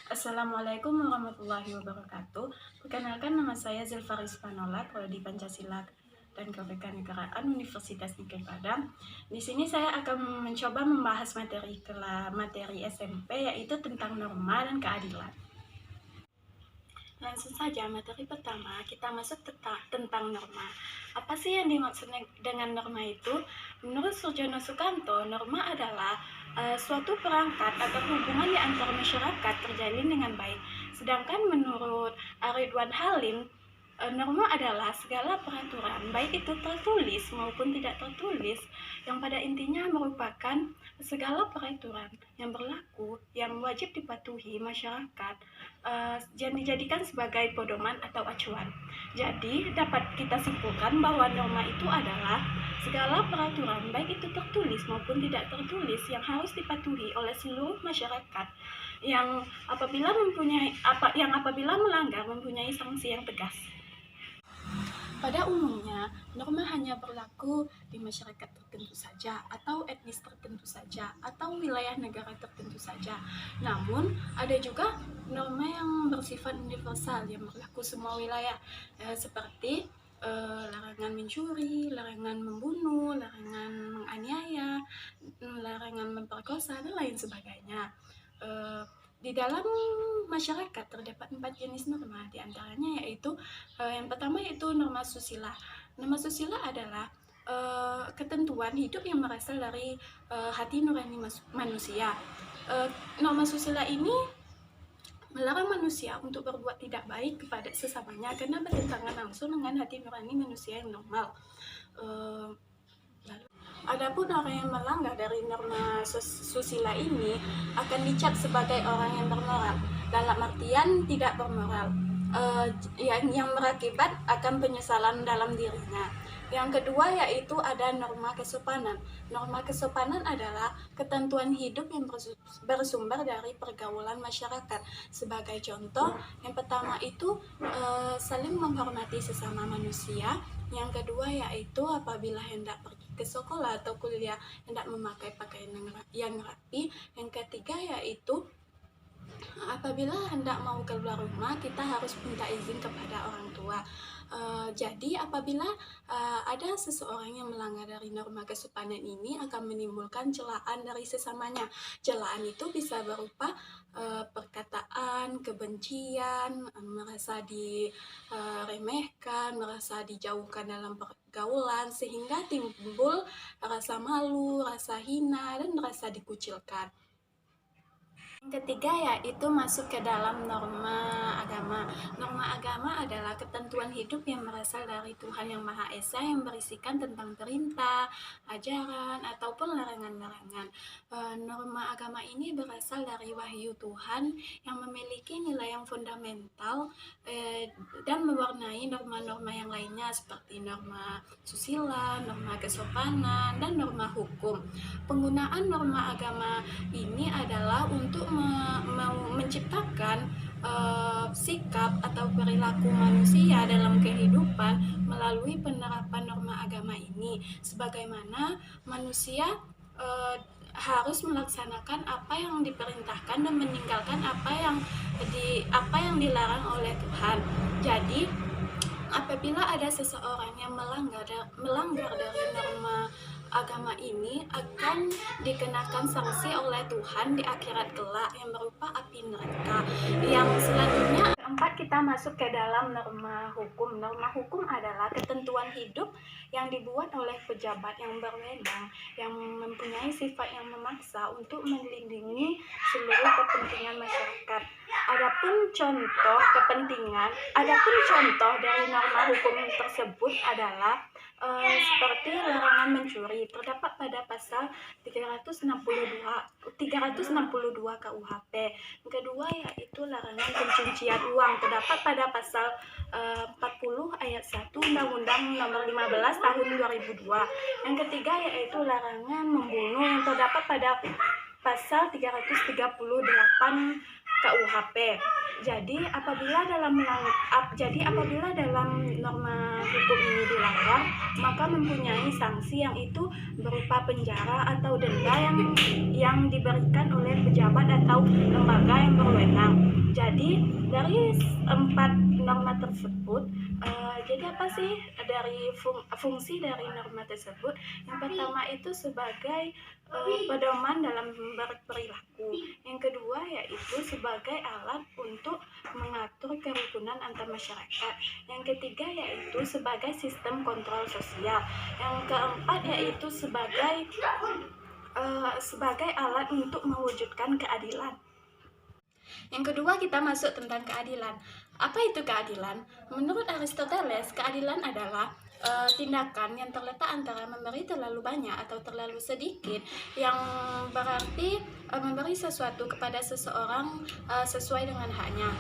Assalamualaikum warahmatullahi wabarakatuh. Perkenalkan, nama saya Zelfaris Panola, Prodi Pancasila dan Kewarganegaraan Universitas Negeri Padang. Di sini saya akan mencoba membahas materi SMP, yaitu tentang norma dan keadilan. Langsung saja, materi pertama kita masuk tentang norma. Apa sih yang dimaksud dengan norma itu? Menurut Surjono Sukanto, norma adalah suatu perangkat atau hubungan di antara masyarakat terjalin dengan baik. Sedangkan menurut Ridwan Halim, norma adalah segala peraturan, baik itu tertulis maupun tidak tertulis, yang pada intinya merupakan segala peraturan yang berlaku, yang wajib dipatuhi masyarakat, yang dijadikan sebagai pedoman atau acuan. Jadi, dapat kita simpulkan bahwa norma itu adalah segala peraturan, baik itu tertulis maupun tidak tertulis, yang harus dipatuhi oleh seluruh masyarakat, yang apabila melanggar mempunyai sanksi yang tegas. Pada umumnya, norma hanya berlaku di masyarakat tertentu saja, atau etnis tertentu saja, atau wilayah negara tertentu saja. Namun, ada juga norma yang bersifat universal yang berlaku semua wilayah, seperti larangan mencuri, larangan membunuh, larangan menganiaya, larangan memperkosa, dan lain sebagainya. Di dalam masyarakat terdapat 4 jenis norma, diantaranya yaitu yang pertama yaitu norma susila. Norma susila adalah ketentuan hidup yang berasal dari hati nurani manusia. Norma susila ini melarang manusia untuk berbuat tidak baik kepada sesamanya karena bertentangan langsung dengan hati nurani manusia yang normal. Adapun orang yang melanggar dari norma susila ini akan dicap sebagai orang yang bermoral, dalam artian tidak bermoral, yang berakibat akan penyesalan dalam dirinya. Yang kedua yaitu ada norma kesopanan. Norma kesopanan adalah ketentuan hidup yang bersumber dari pergaulan masyarakat. Sebagai contoh, yang pertama itu saling menghormati sesama manusia. Yang kedua yaitu apabila hendak pergi ke sekolah atau kuliah hendak memakai pakaian yang rapi. Yang ketiga yaitu apabila hendak mau keluar rumah kita harus minta izin kepada orang tua. Jadi apabila ada seseorang yang melanggar dari norma kesopanan ini akan menimbulkan celaan dari sesamanya. Celaan itu bisa berupa perkataan, kebencian, merasa diremehkan, merasa dijauhkan dalam pergaulan, sehingga timbul rasa malu, rasa hina, dan rasa dikucilkan. Yang ketiga yaitu masuk ke dalam norma agama. Norma agama adalah ketentuan hidup yang berasal dari Tuhan Yang Maha Esa yang berisikan tentang perintah, ajaran, ataupun larangan-larangan. Norma agama ini berasal dari wahyu Tuhan yang memiliki nilai yang fundamental dan mewarnai norma-norma yang lainnya seperti norma susila, norma kesopanan, dan norma hukum. Penggunaan norma agama ini adalah untuk menciptakan sikap atau perilaku manusia dalam kehidupan melalui penerapan norma agama ini, sebagaimana manusia harus melaksanakan apa yang diperintahkan dan meninggalkan apa yang dilarang oleh Tuhan. Jadi apabila ada seseorang yang melanggar dari norma agama ini akan dikenakan sanksi oleh Tuhan di akhirat kelak yang berupa api neraka. Yang selanjutnya keempat, kita masuk ke dalam norma hukum. Norma hukum adalah ketentuan hidup yang dibuat oleh pejabat yang berwenang, yang mempunyai sifat yang memaksa untuk melindungi seluruh kepentingan masyarakat. Adapun contoh dari norma hukum tersebut adalah seperti larangan mencuri, terdapat pada pasal 362 KUHP. Yang kedua yaitu larangan pencucian uang, terdapat pada pasal 40 ayat 1 Undang-Undang Nomor 15 Tahun 2002. Yang ketiga yaitu larangan membunuh, yang terdapat pada pasal 338 KUHP. Jadi apabila dalam norma hukum ini dilanggar, maka mempunyai sanksi yang itu berupa penjara atau denda yang diberikan oleh pejabat atau lembaga yang berwenang. Jadi dari 4 norma tersebut, jadi apa sih dari fungsi dari norma tersebut? Yang pertama itu sebagai pedoman dalam berperilaku. Yang kedua yaitu sebagai alat untuk mengatur kerukunan antar masyarakat. Yang ketiga yaitu sebagai sistem kontrol sosial. Yang keempat yaitu sebagai alat untuk mewujudkan keadilan. Yang kedua kita masuk tentang keadilan. Apa itu keadilan? Menurut Aristoteles, keadilan adalah tindakan yang terletak antara memberi terlalu banyak atau terlalu sedikit, yang berarti memberi sesuatu kepada seseorang sesuai dengan haknya.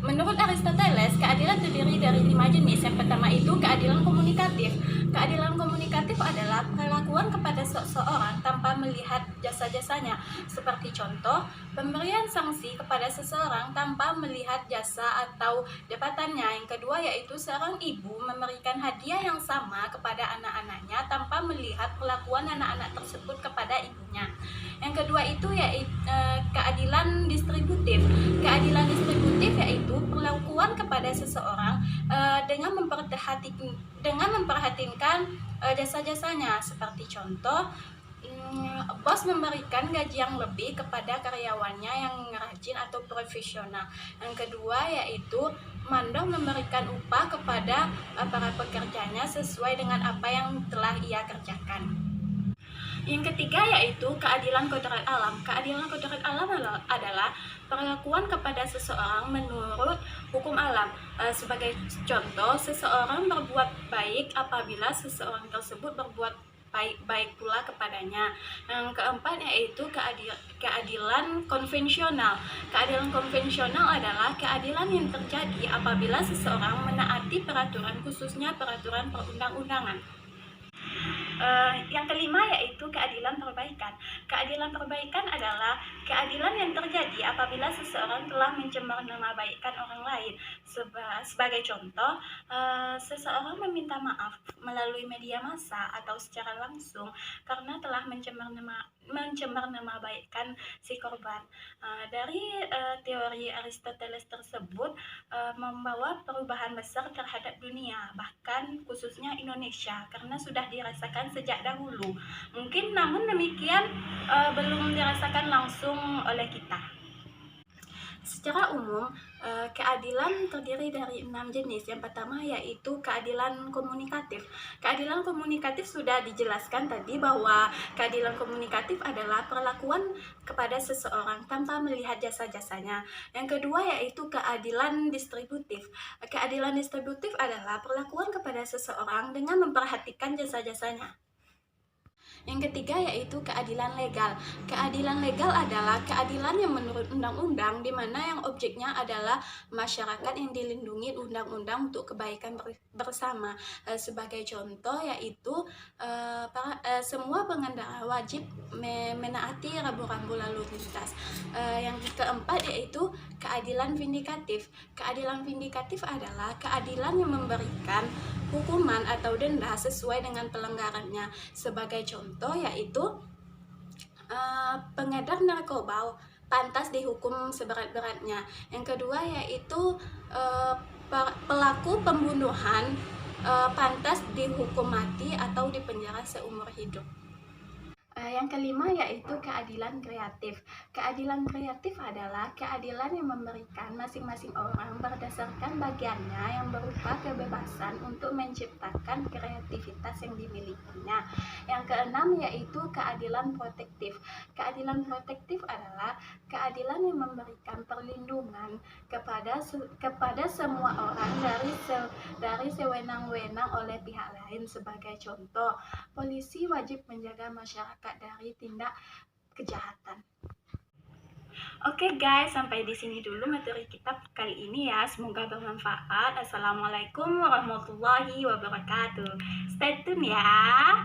Menurut Aristoteles, keadilan terdiri dari 5 jenis. Yang pertama itu keadilan komunikatif. Keadilan komunikatif adalah perlakuan kepada seseorang tanpa melihat jasa-jasanya. Seperti contoh, pemberian sanksi kepada seseorang tanpa melihat jasa atau jabatannya. Yang kedua yaitu seorang ibu memberikan hadiah yang sama kepada anak-anaknya tanpa melihat perlakuan anak-anak tersebut kepada ibunya. Yang kedua itu yaitu keadilan distributif. Keadilan distributif yaitu perlakuan kepada seseorang dengan memperhatikan jasa-jasanya. Seperti contoh, bos memberikan gaji yang lebih kepada karyawannya yang rajin atau profesional. Yang kedua yaitu mandor memberikan upah kepada para pekerjanya sesuai dengan apa yang telah ia kerjakan. Yang ketiga yaitu keadilan kodrat alam. Keadilan kodrat alam adalah perlakuan kepada seseorang menurut hukum alam. Sebagai contoh, seseorang berbuat baik apabila seseorang tersebut berbuat baik pula kepadanya. Yang keempat yaitu keadilan konvensional. Keadilan konvensional adalah keadilan yang terjadi apabila seseorang menaati peraturan, khususnya peraturan perundang-undangan. Yang kelima yaitu keadilan perbaikan. Keadilan perbaikan adalah keadilan yang terjadi apabila seseorang telah mencemar nama baikkan orang lain. Sebagai contoh, seseorang meminta maaf melalui media massa atau secara langsung karena telah mencemar nama baikkan si korban. Dari teori Aristoteles tersebut membawa perubahan besar terhadap dunia, bahkan khususnya Indonesia, karena sudah dirasakan sejak dahulu. Mungkin namun demikian belum dirasakan langsung oleh kita. Secara umum, keadilan terdiri dari 6 jenis. Yang pertama yaitu keadilan komunikatif. Keadilan komunikatif sudah dijelaskan tadi bahwa keadilan komunikatif adalah perlakuan kepada seseorang tanpa melihat jasa-jasanya. Yang kedua yaitu keadilan distributif. Keadilan distributif adalah perlakuan kepada seseorang dengan memperhatikan jasa-jasanya. Yang ketiga yaitu keadilan legal. Keadilan legal adalah keadilan yang menurut undang-undang, di mana yang objeknya adalah masyarakat yang dilindungi undang-undang untuk kebaikan bersama. Sebagai contoh yaitu semua pengendara wajib menaati rambu-rambu lalu lintas. Yang keempat yaitu keadilan vindikatif. Keadilan vindikatif adalah keadilan yang memberikan hukuman atau denda sesuai dengan pelanggarannya. Sebagai contoh yaitu pengedar narkoba pantas dihukum seberat-beratnya. Yang kedua yaitu pelaku pembunuhan pantas dihukum mati atau dipenjara seumur hidup. Yang kelima yaitu keadilan kreatif. Keadilan kreatif adalah keadilan yang memberikan masing-masing orang berdasarkan bagiannya yang berupa kebebasan untuk menciptakan kreativitas yang dimilikinya. Yang keenam yaitu keadilan protektif. Keadilan protektif adalah keadilan yang memberikan perlindungan kepada semua orang dari sewenang-wenang oleh pihak lain. Sebagai contoh, polisi wajib menjaga masyarakat dari tindak kejahatan. Oke guys, sampai di sini dulu materi kita kali ini ya. Semoga bermanfaat. Assalamualaikum warahmatullahi wabarakatuh. Stay tune ya.